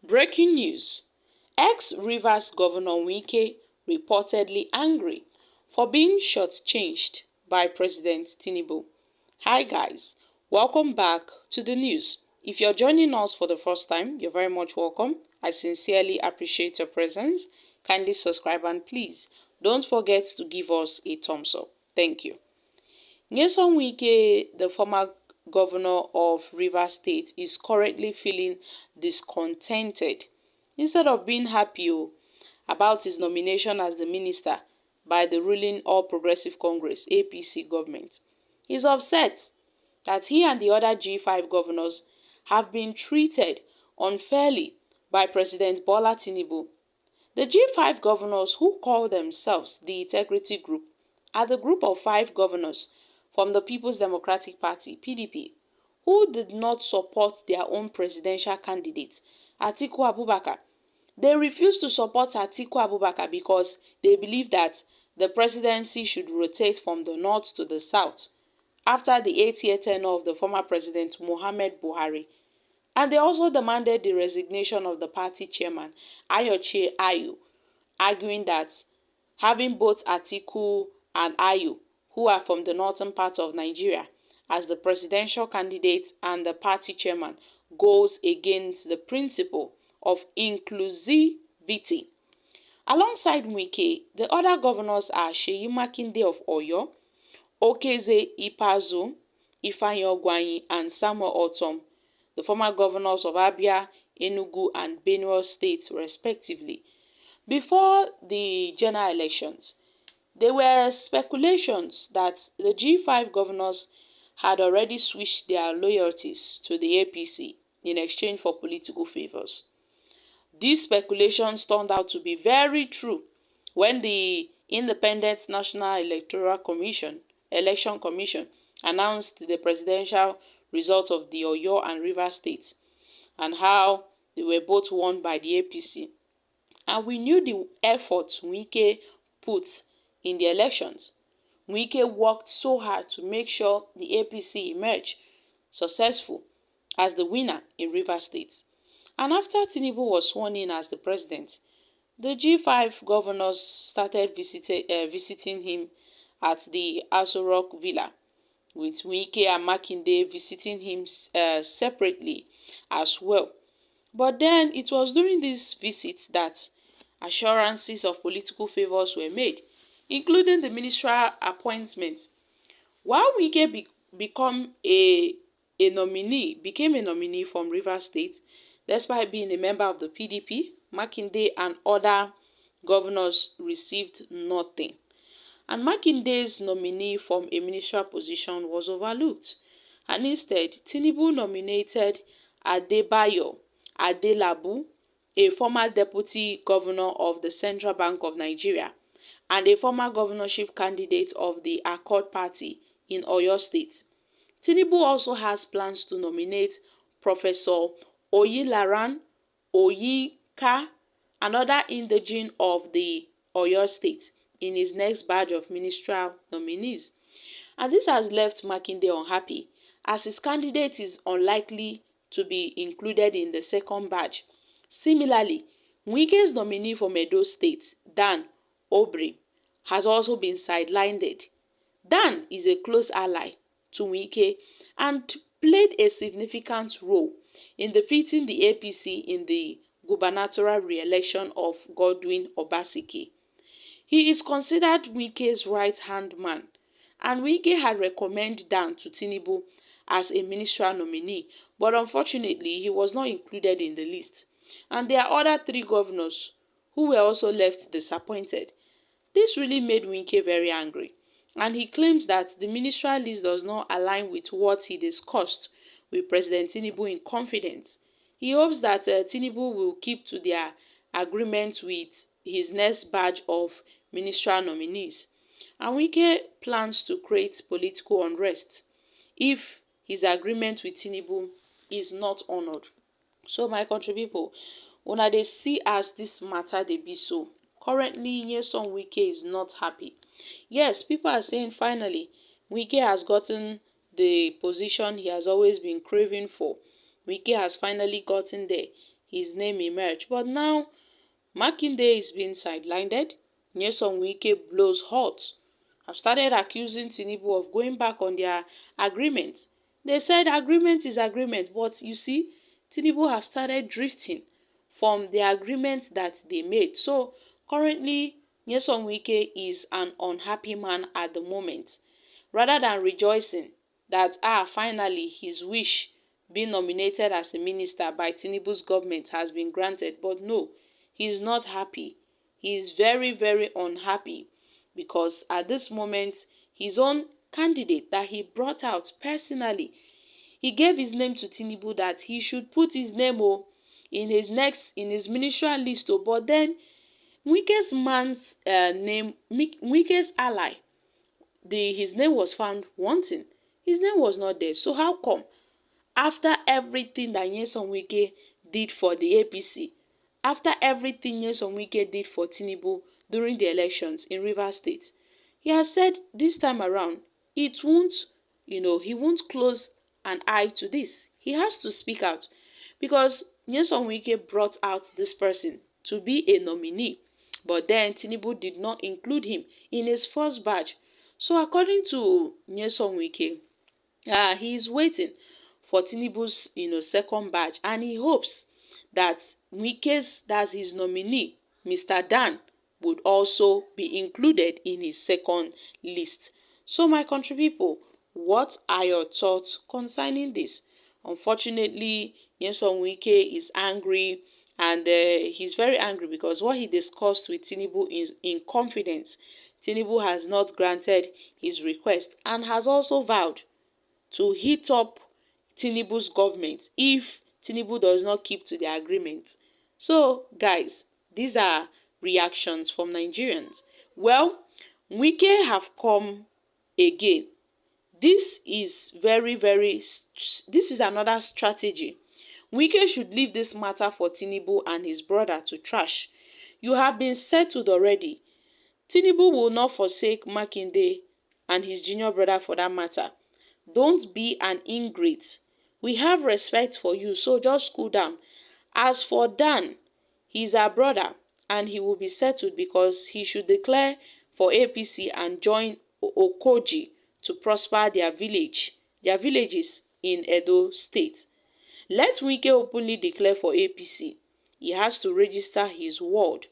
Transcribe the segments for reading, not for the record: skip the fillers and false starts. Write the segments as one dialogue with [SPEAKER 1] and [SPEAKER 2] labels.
[SPEAKER 1] Breaking news: Ex-Rivers Governor Wike reportedly angry for being shortchanged by President Tinubu. Hi guys, welcome back to the news. If you're joining us for the first time, you're very much welcome. I sincerely appreciate your presence. Kindly subscribe and please don't forget to give us a thumbs up. Thank you. Nyesom Wike, the former governor of Rivers State, is currently feeling discontented. Instead of being happy about his nomination as the minister by the ruling All Progressive Congress (APC) government, he's upset that he and the other G5 governors have been treated unfairly by President Bola Tinubu. The G5 governors, who call themselves the Integrity Group, are the group of 5 governors from the People's Democratic Party (PDP) who did not support their own presidential candidate, Atiku Abubakar. They refused to support Atiku Abubakar because they believe that the presidency should rotate from the north to the south after the 8-year tenure of the former President Muhammadu Buhari. And they also demanded the resignation of the party chairman, Ayochie Ayu, arguing that having both Atiku and Ayu, who are from the northern part of Nigeria, as the presidential candidate and the party chairman goes against the principle of inclusivity. Alongside Wike, the other governors are Seyi Makinde of Oyo, Okezie Ikpeazu, Ifeanyi Ogwuanyi, and Samuel Ortom, the former governors of Abia, Enugu, and Benue State, respectively. Before the general elections, there were speculations that the G5 governors had already switched their loyalties to the APC in exchange for political favors. These speculations turned out to be very true when the Independent National Electoral Commission (Election Commission) announced the presidential results of the Oyo and Rivers states and how they were both won by the APC. And we knew the efforts Wike put in the elections. Wike worked so hard to make sure the APC emerged successful as the winner in Rivers State. And after Tinubu was sworn in as the president, the G5 governors started visiting him at the Aso Rock Villa, with Wike and Makinde visiting him separately as well. But then it was during this visit that assurances of political favors were made, including the ministerial appointment. While Wike became a nominee from Rivers State, despite being a member of the PDP, Makinde and other governors received nothing. And Makinde's nominee from a ministerial position was overlooked. And instead, Tinubu nominated Adebayo Adelabu, a former deputy governor of the Central Bank of Nigeria and a former governorship candidate of the Accord Party in Oyo State. Tinubu also has plans to nominate Professor Oyilaran Oyika, another indigene of the Oyo State, in his next batch of ministerial nominees. And this has left Makinde unhappy, as his candidate is unlikely to be included in the second batch. Similarly, Wike's nominee from Edo State, Dan Obri, has also been sidelined. Dan is a close ally to Wike and played a significant role in defeating the APC in the gubernatorial re-election of Godwin Obaseki. He is considered Wike's right-hand man, and Wike had recommended Dan to Tinubu as a ministerial nominee, but unfortunately he was not included in the list. And there are other 3 governors who were also left disappointed. This really made Wike very angry, and he claims that the ministerial list does not align with what he discussed with President Tinubu in confidence. He hopes that Tinubu will keep to their agreement with his next batch of ministerial nominees. And Wike plans to create political unrest if his agreement with Tinubu is not honored. So my country people, una dey see as this matter dey be so. Currently, Nyesom Wike is not happy. Yes, people are saying finally, Wike has gotten the position he has always been craving for. Wike has finally gotten there. his name emerged. But now, Makinde is being sidelined. Nyesom Wike blows hot. Have started accusing Tinubu of going back on their agreement. They said agreement is agreement, but you see, Tinubu have started drifting from the agreement that they made. So currently, Nyesom Wike is an unhappy man at the moment. Rather than rejoicing that finally his wish being nominated as a minister by Tinubu's government has been granted, but no, he is not happy. He is very, very unhappy because at this moment, his own candidate that he brought out personally, he gave his name to Tinubu that he should put his name in his ministerial list. But then Wike's man's Wike's ally, his name was found wanting. His name was not there. So how come? After everything that Nyesom Wike did for the APC, after everything Nyesom Wike did for Tinubu during the elections in Rivers State, he has said this time around, he won't close an eye to this. He has to speak out because Nyesom Wike brought out this person to be a nominee, but then Tinubu did not include him in his first batch. So according to Nyesom Wike, he is waiting for Tinubu's second batch, and he hopes that that's his nominee, Mr. Dan, would also be included in his second list. So my country people, what are your thoughts concerning this? Unfortunately, Nyesom Wike is angry, and he's very angry because what he discussed with Tinubu is in confidence. Tinubu has not granted his request and has also vowed to hit up Tinubu's government if Tinubu does not keep to the agreement. So, guys, these are reactions from Nigerians. Well, Wike have come again. This is this is another strategy. Wike should leave this matter for Tinubu and his brother to trash. You have been settled already. Tinubu will not forsake Makinde and his junior brother for that matter. Don't be an ingrate. We have respect for you, so just cool down. As for Dan, he's our brother and he will be settled because he should declare for APC and join Okoji to prosper their villages in Edo State. Let Wike openly declare for APC. He has to register his word.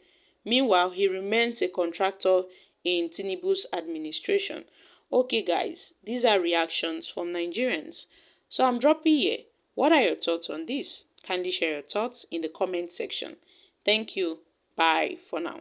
[SPEAKER 1] Meanwhile, he remains a contractor in Tinubu's administration. Okay, guys, these are reactions from Nigerians. So I'm dropping here. What are your thoughts on this? Kindly share your thoughts in the comment section. Thank you. Bye for now.